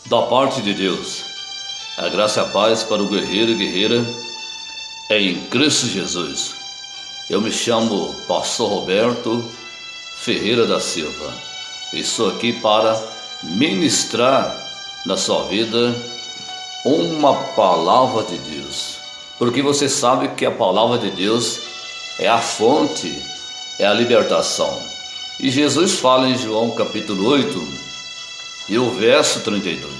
Da parte de Deus, a graça e a paz para o guerreiro e guerreira em Cristo Jesus. Eu me chamo Pastor Roberto Ferreira da Silva. Estou aqui para ministrar na sua vida uma palavra de Deus, porque você sabe que a palavra de Deus é a fonte, é a libertação. E Jesus fala em João capítulo 8 e o verso 32: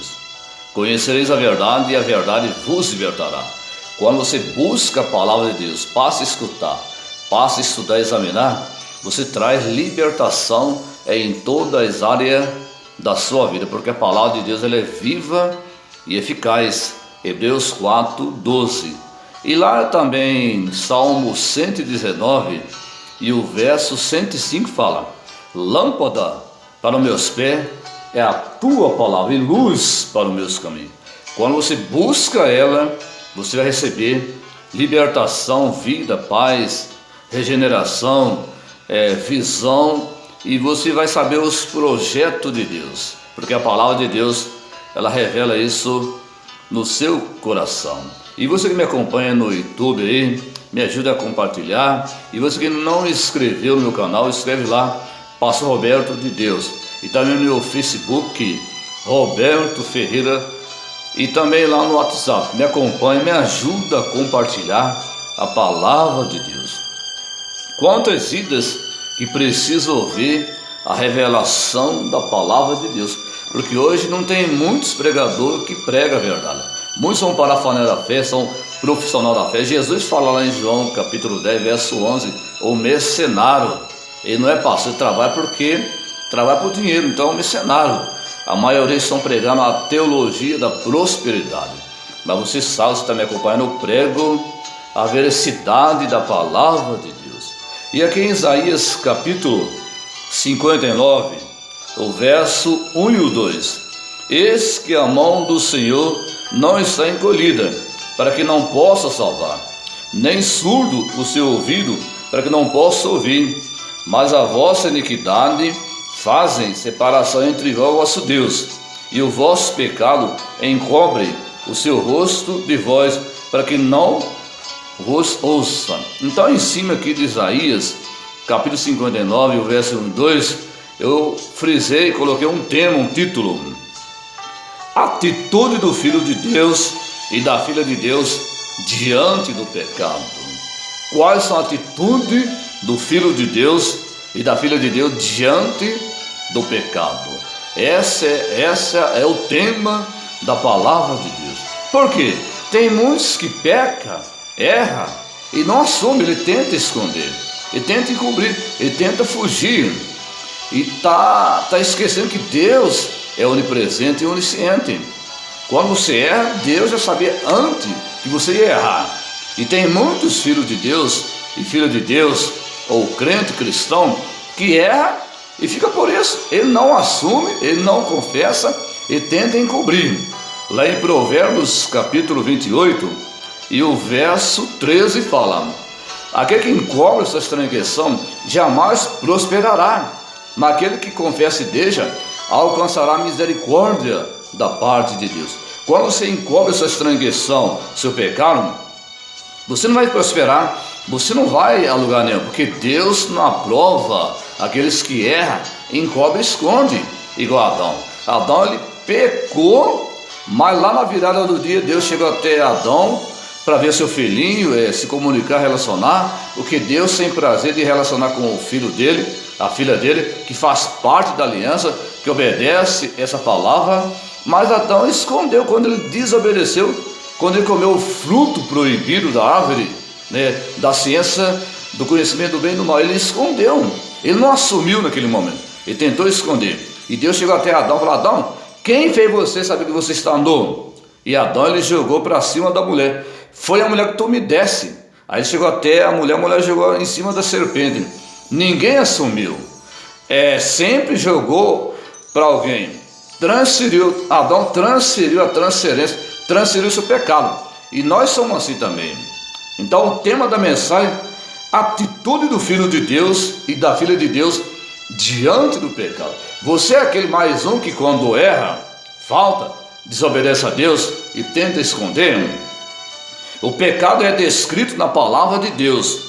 conhecereis a verdade e a verdade vos libertará. Quando você busca a palavra de Deus, passa a escutar, passa a estudar, examinar, você traz libertação em todas as áreas da sua vida, porque a palavra de Deus ela é viva e eficaz. Hebreus 4:12. E lá também Salmo 119 e o verso 105 fala: lâmpada para os meus pés é a tua palavra e luz para os meus caminhos. Quando você busca ela, você vai receber libertação, vida, paz, regeneração, visão, e você vai saber os projetos de Deus, porque a palavra de Deus ela revela isso no seu coração. E você que me acompanha no YouTube aí, me ajuda a compartilhar. E você que não inscreveu no meu canal, escreve lá, Pastor Roberto de Deus. E também no meu Facebook, Roberto Ferreira. E também lá no WhatsApp, me acompanha, me ajuda a compartilhar a palavra de Deus. Quantas vidas que precisam ouvir a revelação da palavra de Deus, porque hoje não tem muitos pregadores que pregam a verdade. Muitos são parafanel da fé, são profissional da fé. Jesus fala lá em João capítulo 10, verso 11, o mercenário. Ele não é pastor, ele trabalha porque trabalha por dinheiro, então é um mercenário. A maioria estão pregando a teologia da prosperidade. Mas você sabe, você está me acompanhando, eu prego a veracidade da palavra de Deus. E aqui em Isaías capítulo 59, o verso 1 e o 2: eis que a mão do Senhor não está encolhida, para que não possa salvar, nem surdo o seu ouvido, para que não possa ouvir. Mas a vossa iniquidade fazem separação entre vós e o vosso Deus, e o vosso pecado encobre o seu rosto de vós, para que não vos ouça. Então, em cima aqui de Isaías, capítulo 59, o verso 1 e 2, eu frisei, coloquei um tema, um título: atitude do Filho de Deus e da Filha de Deus diante do pecado. Quais são a atitude do Filho de Deus e da Filha de Deus diante do pecado? Essa é o tema da palavra de Deus. Por quê? Tem muitos que pecam, erram e não assumem. Ele tenta esconder, ele tenta encobrir, ele tenta fugir, e está esquecendo que Deus é onipresente e onisciente. Quando você erra, Deus já sabia antes que você ia errar. E tem muitos filhos de Deus e filhas de Deus, ou crente cristão, que erra e fica por isso. Ele não assume, ele não confessa, e tenta encobrir. Lá em Provérbios capítulo 28 e o verso 13 fala: aquele que encobre sua transgressão jamais prosperará, mas aquele que confessa e deixa alcançará misericórdia da parte de Deus. Quando você encobre sua transgressão, seu pecado, você não vai prosperar, você não vai a lugar nenhum, porque Deus não aprova aqueles que erram, encobre e esconde, igual Adão. Adão, ele pecou, mas lá na virada do dia Deus chegou até Adão para ver seu filhinho, se comunicar, relacionar, porque Deus tem prazer de relacionar com o filho dele, a filha dele, que faz parte da aliança, que obedece essa palavra. Mas Adão escondeu quando ele desobedeceu, quando ele comeu o fruto proibido da árvore, da ciência do conhecimento do bem e do mal. Ele escondeu, ele não assumiu naquele momento, ele tentou esconder. E Deus chegou até Adão e falou: Adão, quem fez você saber que você está nu? E Adão, ele jogou para cima da mulher: foi a mulher que tu me desse. Aí ele chegou até a mulher jogou em cima da serpente. Ninguém assumiu, sempre jogou para alguém. Adão transferiu a transferência, transferiu o seu pecado. E nós somos assim também. Então o tema da mensagem: atitude do Filho de Deus e da Filha de Deus diante do pecado. Você é aquele mais um que quando erra, falta, desobedece a Deus e tenta esconder, o pecado é descrito na palavra de Deus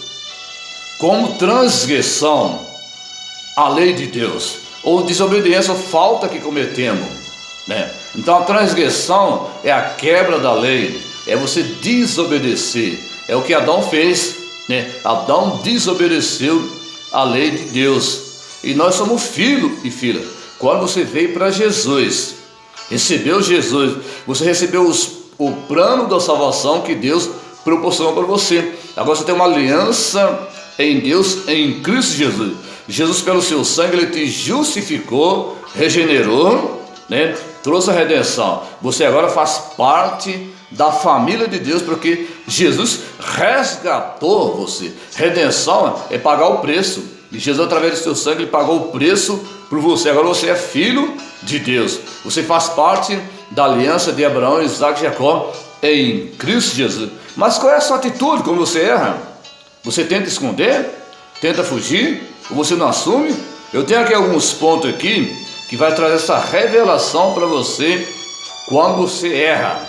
como transgressão à lei de Deus, ou desobediência, falta que cometemos, né? Então a transgressão é a quebra da lei, é você desobedecer, é o que Adão fez, né? Adão desobedeceu a lei de Deus, e nós somos filho e filha. Quando você veio para Jesus, recebeu Jesus, você recebeu o plano da salvação que Deus proporcionou para você. Agora você tem uma aliança em Deus, em Cristo Jesus. Jesus, pelo seu sangue, ele te justificou, regenerou, né? Trouxe a redenção. Você agora faz parte da família de Deus, porque Jesus resgatou você. Redenção é pagar o preço, e Jesus, através do seu sangue, ele pagou o preço por você. Agora você é filho de Deus, você faz parte da aliança de Abraão, Isaac e Jacó em Cristo Jesus. Mas qual é a sua atitude quando você erra? Você tenta esconder? Tenta fugir? Ou você não assume? Eu tenho aqui alguns pontos aqui que vai trazer essa revelação para você. Quando você erra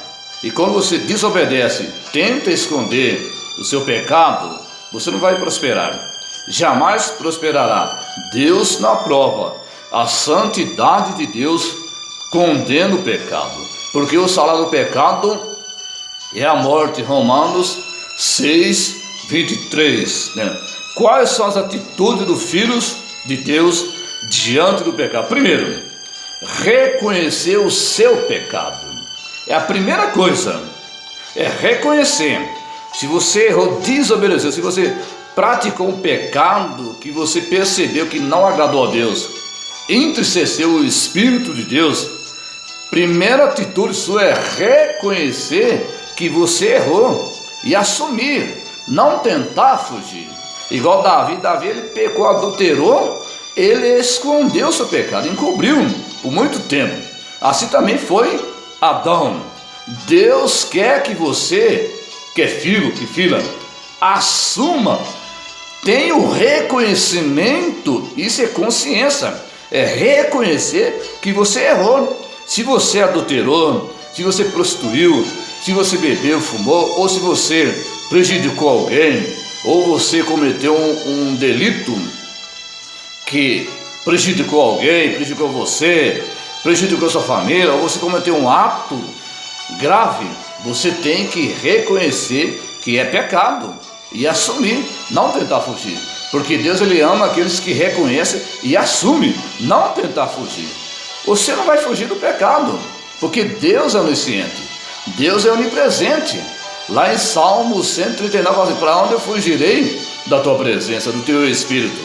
e quando você desobedece, tenta esconder o seu pecado, você não vai prosperar, jamais prosperará. Deus não aprova. A santidade de Deus condena o pecado, porque o salário do pecado é a morte. Romanos 6:23, né? Quais são as atitudes dos filhos de Deus diante do pecado? Primeiro, reconhecer o seu pecado. É a primeira coisa, é reconhecer. Se você errou, desobedeceu, se você praticou um pecado que você percebeu que não agradou a Deus, entristeceu o Espírito de Deus, primeira atitude sua é reconhecer que você errou e assumir, não tentar fugir. Igual Davi ele pecou, adulterou, ele escondeu seu pecado, encobriu por muito tempo. Assim também foi Adão. Deus quer que você, que é filho e filha, assuma, tenha o reconhecimento. Isso é consciência, é reconhecer que você errou. Se você adulterou, se você prostituiu, se você bebeu, fumou, ou se você prejudicou alguém, ou você cometeu um delito que prejudicou alguém, prejudicou você, prejudicou sua família, ou você cometeu um ato grave, você tem que reconhecer que é pecado e assumir, não tentar fugir, porque Deus ele ama aqueles que reconhecem e assumem, não tentar fugir. Você não vai fugir do pecado, porque Deus é onisciente, Deus é onipresente. Lá em Salmo 139, fala assim: para onde eu fugirei da tua presença, do teu Espírito?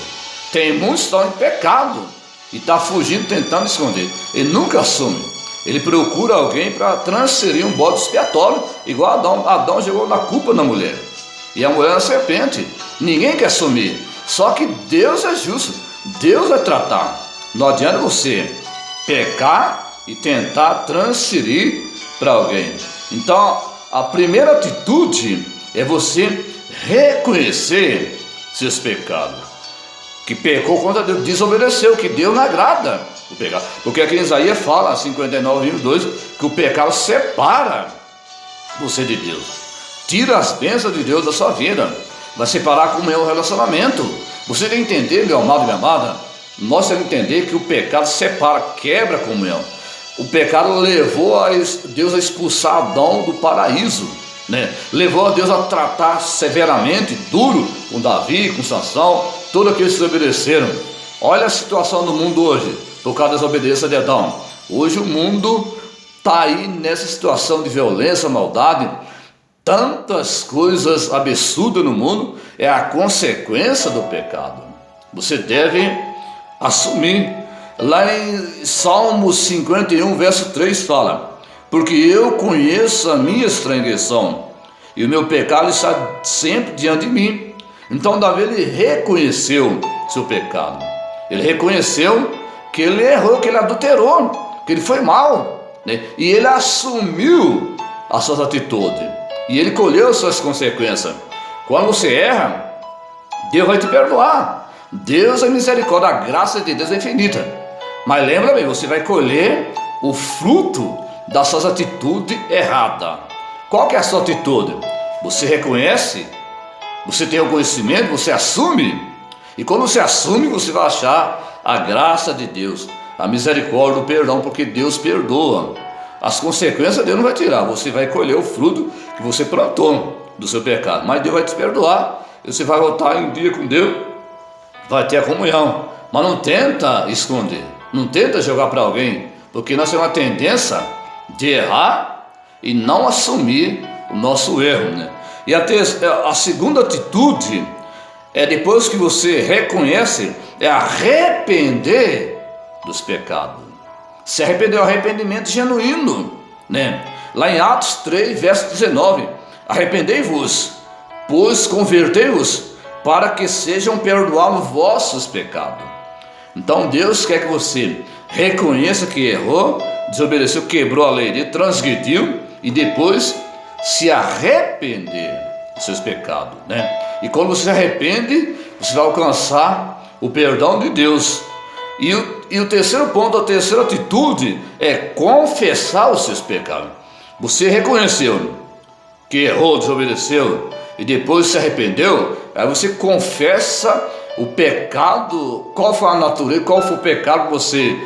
Tem muitos que estão em pecado e está fugindo, tentando esconder. Ele nunca assume, ele procura alguém para transferir um bode expiatório, igual Adão jogou na culpa na mulher, e a mulher na serpente. Ninguém quer assumir, só que Deus é justo, Deus vai tratar. Não adianta você pecar e tentar transferir para alguém. Então a primeira atitude é você reconhecer seus pecados, que pecou contra Deus, desobedeceu, que Deus não agrada o pecado, porque aqui em Isaías fala, 59:2, que o pecado separa você de Deus, tira as bênçãos de Deus da sua vida, vai separar a comunhão, o relacionamento. Você tem que entender, meu amado e minha amada, nós temos que entender que o pecado separa, quebra a comunhão. O pecado levou Deus a expulsar Adão do paraíso, né? Levou a Deus a tratar severamente, duro, com Davi, com Sansão, todos aqueles que desobedeceram. Olha a situação do mundo hoje, por causa da desobediência de Adão. Hoje o mundo está aí nessa situação de violência, maldade, tantas coisas absurdas no mundo, é a consequência do pecado. Você deve assumir. Lá em Salmo 51, verso 3 fala: porque eu conheço a minha transgressão, e o meu pecado está sempre diante de mim. Então Davi ele reconheceu seu pecado, ele reconheceu que ele errou, que ele adulterou, que ele foi mal, né? E ele assumiu as suas atitudes, e ele colheu suas consequências. Quando você erra, Deus vai te perdoar. Deus é misericórdia, a graça de Deus é infinita. Mas lembra bem, você vai colher o fruto das suas atitudes erradas. Qual que é a sua atitude? Você reconhece? Você tem o conhecimento? Você assume? E quando você assume, você vai achar a graça de Deus, a misericórdia, o perdão, porque Deus perdoa. As consequências Deus não vai tirar, você vai colher o fruto que você plantou do seu pecado, mas Deus vai te perdoar, e você vai voltar em dia com Deus, vai ter a comunhão. Mas não tenta esconder, não tenta jogar para alguém, porque nós temos uma tendência de errar e não assumir o nosso erro, né? E a segunda atitude é, depois que você reconhece, é arrepender dos pecados. Se arrepender, é um arrependimento genuíno, né? Lá em Atos 3, verso 19: arrependei-vos, pois convertei-vos, para que sejam perdoados vossos pecados. Então Deus quer que você reconheça que errou, desobedeceu, quebrou a lei, transgrediu, e depois se arrepender dos seus pecados, né? E quando você se arrepende, você vai alcançar o perdão de Deus. E o terceiro ponto, a terceira atitude é confessar os seus pecados. Você reconheceu que errou, desobedeceu e depois se arrependeu, aí você confessa o pecado. Qual foi a natureza, qual foi o pecado que você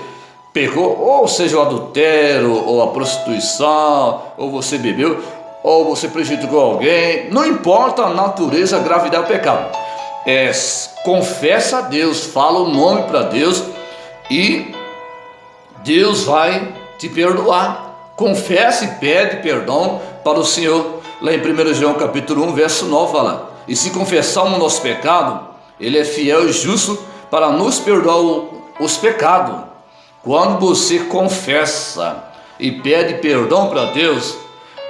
pecou, ou seja, o adultério, ou a prostituição, ou você bebeu, ou você prejudicou alguém, não importa a natureza, a gravidade do pecado. Confessa a Deus, fala o nome para Deus e Deus vai te perdoar. Confessa e pede perdão para o Senhor. Lá em 1 João capítulo 1, verso 9 fala: e se confessarmos o nosso pecado, Ele é fiel e justo para nos perdoar os pecados. Quando você confessa e pede perdão para Deus,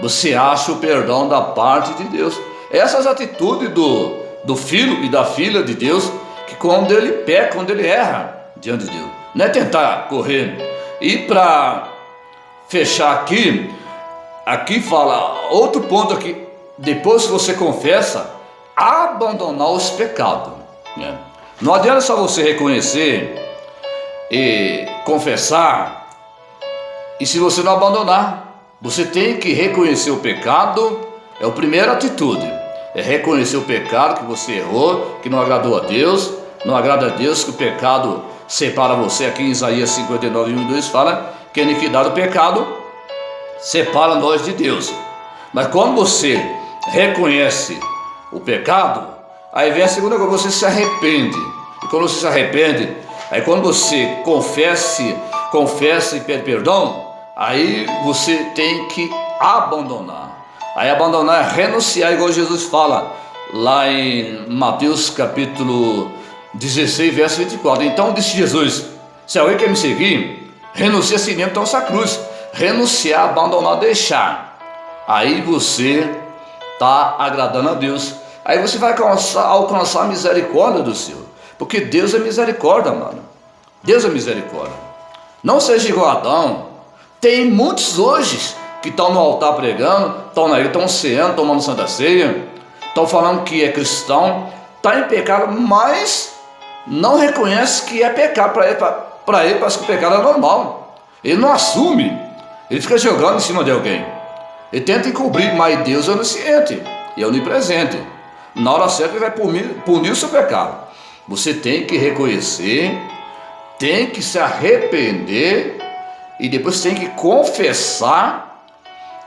você acha o perdão da parte de Deus. Essas atitudes do filho e da filha de Deus, que quando ele peca, quando ele erra diante de Deus, não é tentar correr. E para fechar aqui fala outro ponto aqui: depois que você confessa, abandonar os pecados, né? Não adianta só você reconhecer e confessar, e se você não abandonar, você tem que reconhecer o pecado. É a primeira atitude, é reconhecer o pecado que você errou, que não agradou a Deus, não agrada a Deus, que o pecado separa você. Aqui em Isaías 59, 1 e 2 fala que a iniquidade do pecado separa nós de Deus. Mas quando você reconhece o pecado, aí vem a segunda coisa: você se arrepende. E quando você se arrepende, aí quando você confessa e pede perdão, aí você tem que abandonar. Aí abandonar é renunciar, igual Jesus fala lá em Mateus capítulo 16, verso 24. Então disse Jesus: se alguém quer me seguir, renuncia a si mesmo, então essa cruz. Renunciar, abandonar, deixar. Aí você está agradando a Deus. Aí você vai alcançar a misericórdia do Senhor, porque Deus é misericórdia, mano. Deus é misericórdia. Não seja igual a Adão. Tem muitos hoje que estão no altar pregando, estão na igreja, estão ceando, tomando Santa Ceia, estão falando que é cristão, está em pecado, mas não reconhece que é pecado. Para ele parece que o pecado é normal. Ele não assume, ele fica jogando em cima de alguém, ele tenta encobrir, mas Deus é onisciente e é onipresente. Na hora certa ele vai punir o seu pecado. Você tem que reconhecer, tem que se arrepender, e depois tem que confessar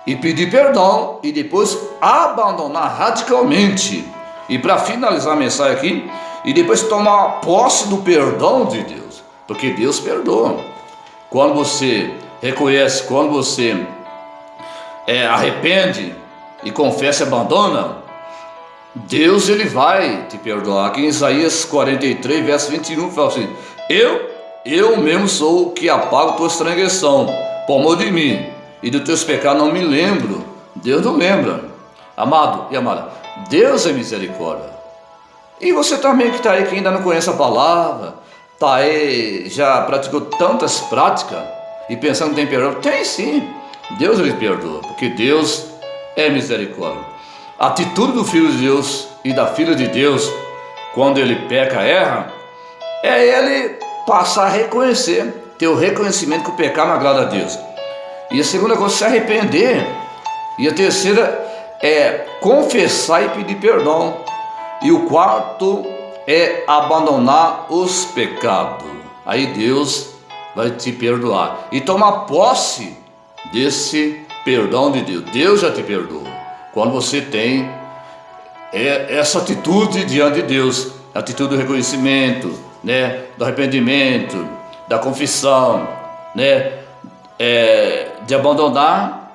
e pedir perdão, e depois abandonar radicalmente. E para finalizar a mensagem aqui, e depois tomar posse do perdão de Deus, porque Deus perdoa. Quando você reconhece, quando você arrepende e confessa e abandona, Deus ele vai te perdoar. Aqui em Isaías 43, verso 21 fala assim: eu mesmo sou o que apago tua transgressão, por amor de mim, e dos teus pecados não me lembro. Deus não lembra. Amado e amada, Deus é misericórdia. E você também que está aí, que ainda não conhece a palavra, está aí, já praticou tantas práticas e pensando que tem perdão, tem sim. Deus ele perdoa, porque Deus é misericórdia. A atitude do Filho de Deus e da Filha de Deus, quando ele peca, erra, é ele passar a reconhecer, ter o reconhecimento que o pecado não agrada a Deus. E a segunda coisa é se arrepender. E a terceira é confessar e pedir perdão. E o quarto é abandonar os pecados. Aí Deus vai te perdoar e tomar posse desse perdão de Deus. Deus já te perdoou quando você tem essa atitude diante de Deus, atitude do reconhecimento, né, do arrependimento, da confissão, né, de abandonar.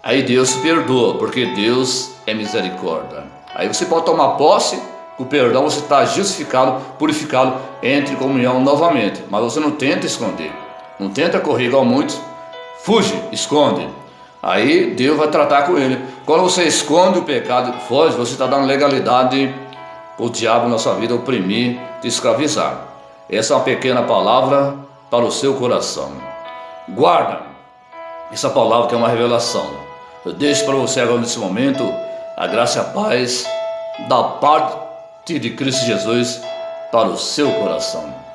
Aí Deus te perdoa, porque Deus é misericórdia. Aí você pode tomar posse, com o perdão você está justificado, purificado, entre em comunhão novamente. Mas você não tenta esconder, não tenta correr igual muitos, fuge, esconde. Aí Deus vai tratar com ele. Quando você esconde o pecado, foge, você está dando legalidade para o diabo na sua vida oprimir, te escravizar. Essa é uma pequena palavra para o seu coração. Guarda essa palavra que é uma revelação. Eu deixo para você agora nesse momento a graça e a paz da parte de Cristo Jesus para o seu coração.